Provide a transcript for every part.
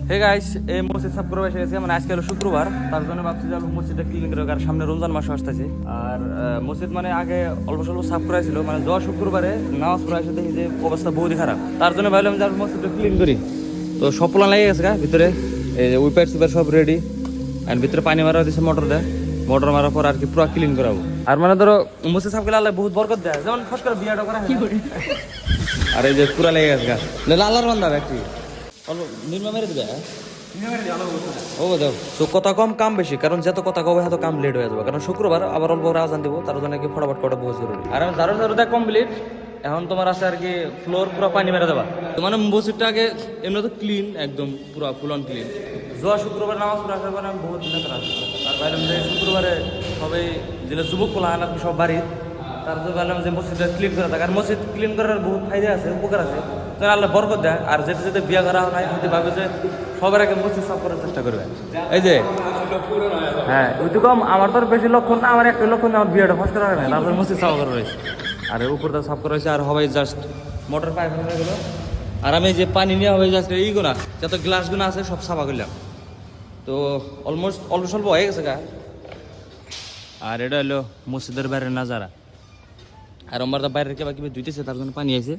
Hey guys, এই মসজিদ সাফ করে এসে গেছে। মানে আজকে হলো শুক্রবার, তার জন্য ভাবছি যে মসজিদটা ক্লিন করে, আর সামনে রমজান মাস আসতেছে। আর মসজিদ মানে আগে অল্প স্বল্প সাফ করা ছিল, মানে যাওয়া শুক্রবারে নামাজ পড়া এসে দেখি যে অবস্থা বহুতই খারাপ। তার জন্য ভাবলাম যে মসজিদটা ক্লিন করি। তো সব প্ল্যান লেগে গেছে ভিতরে, এই যে উইপার সুপার সব রেডি। আর ভিতরে পানি মারা দিচ্ছে মোটর দেয়, মোটর মারার পর আর কি পুরো ক্লিন করাবো। আর মানে ধরো মসজিদ সাফ করলে আল্লাহ বহুত বরকত দেয়, যেমন ফস করে বিয়াটা করা হয়। আর এই যে পুরা লেগে গেছে আল্লাহর বান্দা ব্যক্তি অল্প নির্মা মেরে দিবে। ও দাও তো কথা কম কাম বেশি, কারণ যত কথা কবে হয়তো কাম লেট হয়ে যাবে, কারণ শুক্রবার আবার অল্প আজান দিব, তার জন্য কি ফটাফট করা বহু জরুরি। আর আমি ঝাড়ু ঝাড়ু দেখ কমপ্লিট, এখন তোমার আছে আর কি ফ্লোর পুরো পানি মেরে দেবা। তো মানে মসজিদটা আগে এমনি তো ক্লিন, একদম পুরো ফুল অন ক্লিন। যাওয়া শুক্রবার নামাজ পড়ে আসার পরে আমি বহুত দিন আর ভাইলাম যে শুক্রবারে সবাই যেটা যুবক পোলা আর কি সব বাড়ির, তার জন্য ভাবলাম যে মসজিদটা ক্লিন করা থাকে। আর মসজিদ ক্লিন করার বহুত ফায়দা আছে, উপকার আছে, তাহলে আল্লাহ বরকত দেয়। আর যেতে যেতে বিয়ে করা হয় হয়তো ভাবে যে সবার আগে মসজিদ সাফ করার চেষ্টা করবে। এই যে হ্যাঁ ওইটু কম, আমার তো বেশি লক্ষণ না, আমার একটা লক্ষণ আমার বিয়েটা ফার্স্ট করা হয় না, তারপরে মসজিদ সাফ করা রয়েছে। আর উপরটা সাফ করা হয়েছে, আর সবাই জাস্ট মোটর পাইপ হয়ে গেলো। আর আমি যে পানি নেওয়া হবে জাস্ট এইগুলা যত গ্লাসগুলো আছে সব সাফা করলাম। তো অলমোস্ট অল্প স্বল্প হয়ে গেছে গা। আর এটা হলো মসজিদের বাইরের নাজারা। আর আমার তো বাইরের কেবা কিভাবে ধুইতেছে, তার জন্য পানি আছে,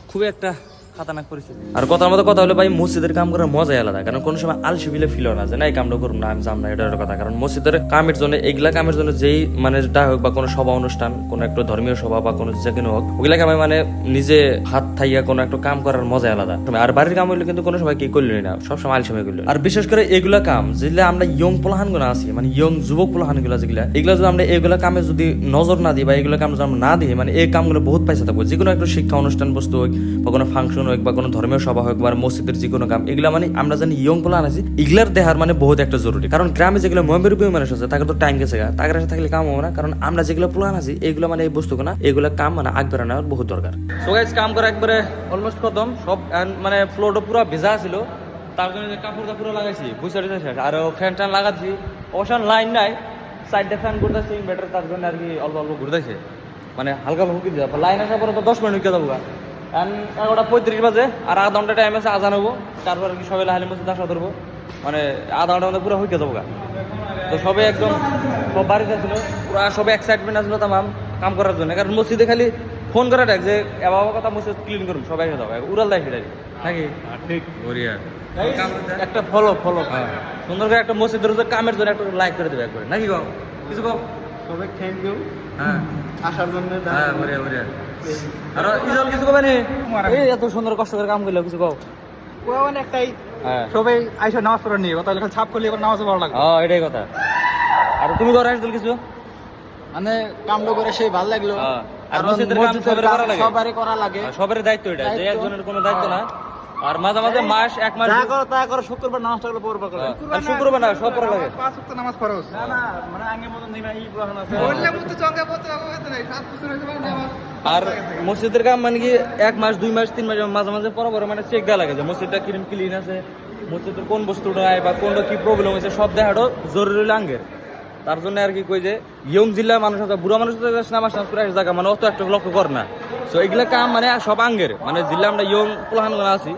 খুবই একটা খাতারনাক পরিস্থিতি। আর কথার মতো কথা হলো ভাই, মসজিদের কাম করার মজাই আলাদা, কারণ কোনো সময় আলসি বিলে ফিল হয় না যে না এই কামটা করুন না, আমি যাম না, এটার কথা। কারণ মসজিদের কামের জন্য, এইগুলা কামের জন্য যেই মানে যা হোক বা কোনো সভা অনুষ্ঠান, কোনো একটা ধর্মীয় সভা বা কোনো যে কোনো হোক, ওগুলাকে আমি মানে নিজে হাত থাইয়া কোনো একটা কাম করার মজাই আলাদা। আর বাড়ির কাম হইলে কিন্তু কোনো সময় কি করলি না, সবসময় আলসিমে করলি। আর বিশেষ করে এগুলা কাম যেগুলো আমরা ইয়ং পোলাহান গুলো আছি, মানে ইয়ং যুবক পোলাহান গুলা যেগুলা, এগুলো যদি আমরা এগুলা কামে যদি নজর না দিই বা এগুলো কাম যদি আমরা না দিই, মানে এই কামগুলো বহুত পয়সা থাকবো। যে কোনো একটা শিক্ষা অনুষ্ঠান বস্তু হোক বা কোনো ফাংশন হোক বা কোনো ধর্মীয় সভা হোক বা মসজিদের যে কোনো কাম, এগুলা মানে আমরা জানি ইয়ং পোলা আনাছি, এগুলার দেহার মানে বহুত একটা জরুরি। কারণ গ্রামে যেগুলো ময়মরূপী মানুষ আছে তাকে তো টাইম গেছে গা, তাকে সাথে থাকলে কাম হবে না। কারণ আমরা যেগুলো পোলা আনাছি এগুলো মানে এই বস্তু না, এগুলো কাম মানে আগ বেড়ানোর বহুত দরকার। সো গাইস, কাম করা একবারে অলমোস্ট খতম সব, মানে ফ্লোরটা পুরো ভেজা ছিল, তার জন্য কাপড়টা পুরো লাগাইছি, বুঝতে পারছি। আর ফ্যান ট্যান লাগাচ্ছি, অবশ্য লাইন নাই, সাইডে ফ্যান ঘুরতেছি ইনভার্টার, তার জন্য আর কি অল্প অল্প ঘুরতেছে, মানে হালকা হুকি দিয়ে লাইন আসার পরে তো 10 মিনিট হুকে যাবো। 11:35 বাজে, আর আধা ঘন্টা টাইম আছে আজান হবো, তারপর আর কি সবাই লাহালি মসজিদ আসা ধরবো, মানে আধা ঘন্টার মধ্যে পুরো হুকে যাবো। তো সবাই একদম সব বাড়িতে ছিল, পুরো সবাই এক্সাইটমেন্ট আসলো তামাম কাম করার জন্য। কারণ মসজিদে খালি ফোন করা দেখ যে বাবা কথা মসজিদ ক্লিন করুন, সবাই এসে যাবো, উড়াল দেয় সেটাই নাকি ঠিক বরিয়া। একটা ফলো সুন্দর করে একটা মসজিদের কামের জন্য একটা লাইক করে দেবে একবারে নাকি কম কিছু কম। সবাই থ্যাংক ইউ হ্যাঁ আসার জন্য। হ্যাঁ বরিয়া বরিয়া। আর ইজল কিছু কবে নি, এই এত সুন্দর কষ্ট করে কাম করলো কিছু কও। মানে একটাই, হ্যাঁ সবাই আইসা নামাজ পড়া নিয়ে কথা, যখন ছাপ করলে এবার নামাজও ভালো লাগে। হ্যাঁ এটাই কথা। আর তুমি করে আসছিল কিছু, মানে কামটা করে সেই ভালো লাগলো। আর মসজিদের কাম সবারই করা লাগে, সবারই দায়িত্ব এটা, যে একজনের কোনো দায়িত্ব না। আর মাঝে মাঝে মাস এক মাস যা করো তা করো, শুক্রবার নামাজটা করলে পড়বা করো। আর শুক্রবার না সব পড়া লাগে। 5 ওয়াক্ত নামাজ পড়ো না না, মানে আগে মতন দিনা ই পড়ানো আছে বললে মুতে চঙ্গা পড়তে হবে না, 7 বছর হইছে মানে নামাজ। আর মসজিদের কাম মানে কি 1 মাস 2 মাস 3 মাস মাঝে মাঝে পরে মানে চেক দেওয়া লাগে যে মসজিদটা কিরম ক্লিন আছে, মসজিদের কোন বস্তুটা নাই বা কোনটা কি প্রবলেম হয়েছে সব দেখাটা জরুরি লাঙ্গের। তার জন্য আর কি কই যে ইয়ং জিল্লার মানুষ আছে, বুড়া মানুষ নামাজ টামাজ করে জায়গা মানে অত একটা লক্ষ্য কর না। তো এইগুলা কাম মানে সব আঙ্গের, মানে জিল্লা আমরা ইয়ং পোলাহান আছি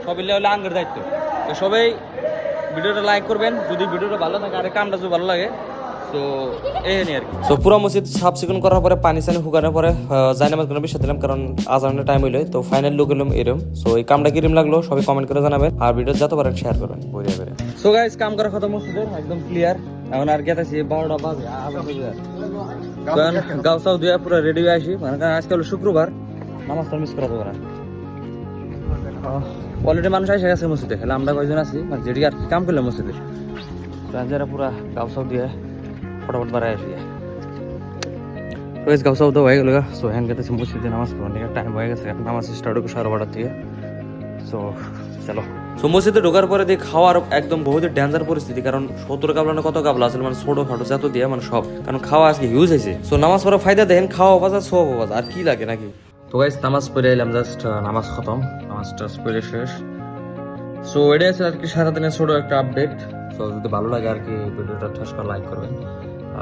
সব এলে হলে আঙ্গের দায়িত্ব। তো সবাই ভিডিওটা লাইক করবেন যদি ভিডিওটা ভালো থাকে, আর কামটা যদি ভালো লাগে। তো এই নিয়ে আর কি। তো পুরো মসজিদ সাফ চিকুন করার পরে পানি সানি শুকানোর পরে জায়নামাজ কোনো বিষয় দিলাম, কারণ আজানের টাইম হইলো। তো ফাইনাল লুক এলাম এরম। সো এই কামটা কিরম লাগলো সবাই কমেন্ট করে জানাবেন, আর ভিডিও যত পারেন শেয়ার করবেন বরিয়া করে। সো গাইস, কাম করা খতম মসজিদের একদম ক্লিয়ার। এখন আর গেতেছি 12টা বাজে, গাও সাউ দিয়ে পুরো রেডি হয়ে আসি, মানে কারণ আজকে হলো শুক্রবার, নামাজটা মিস করা যাবে না। অলরেডি মানুষ এসে গেছে মসজিদে, খেলে আমরা কয়েকজন আছি মানে যেটি আর কি কাম করলাম মসজিদে। যারা পুরা গাও সাউ দিয়ে ফটাফট বাড়ায় আসি, গাও সাউ দেওয়া হয়ে গেল। সো হ্যান্ড গেতেছি মসজিদে নামাজ পড়ার টাইম হয়ে গেছে, নামাজ স্টার্ট হবে 12:30 থেকে। সো চলো। সো মসজিদে ঢোকার পরে দিয়ে খাওয়ার একদম বহুত ডেঞ্জার পরিস্থিতি, কারণ 70 কাবলা না কত কাবলা আছে, মানে ছোট খাটো যত দিয়ে মানে সব, কারণ খাওয়া আজকে হিউজ হয়েছে। সো নামাজ পড়ার ফায়দা দেখেন, খাওয়া বাজার সব বাজার, আর কি লাগে নাকি। তো গাইস, নামাজ পড়ে এলাম, জাস্ট নামাজ খতম, নামাজটা পড়ে শেষ। সো এটাই আছে আর কি সারাদিনের ছোট একটা আপডেট। সো যদি ভালো লাগে আর কি ভিডিওটা ঠাস করে লাইক করবেন,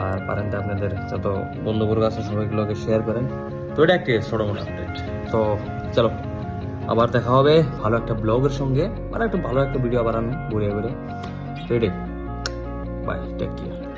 আর পারেন তো আপনাদের যত বন্ধুবর্গ আছে সবাইগুলোকে শেয়ার করেন। তো এটা একটি ছোট মোটো আপডেট। তো চলো। আবার দেখা হবে ভালো একটা ব্লগের সঙ্গে, মানে একটা ভালো একটা ভিডিও আবার আনবো ঘুরে ঘুরে। তো এটাই, বাই, টেক কেয়ার।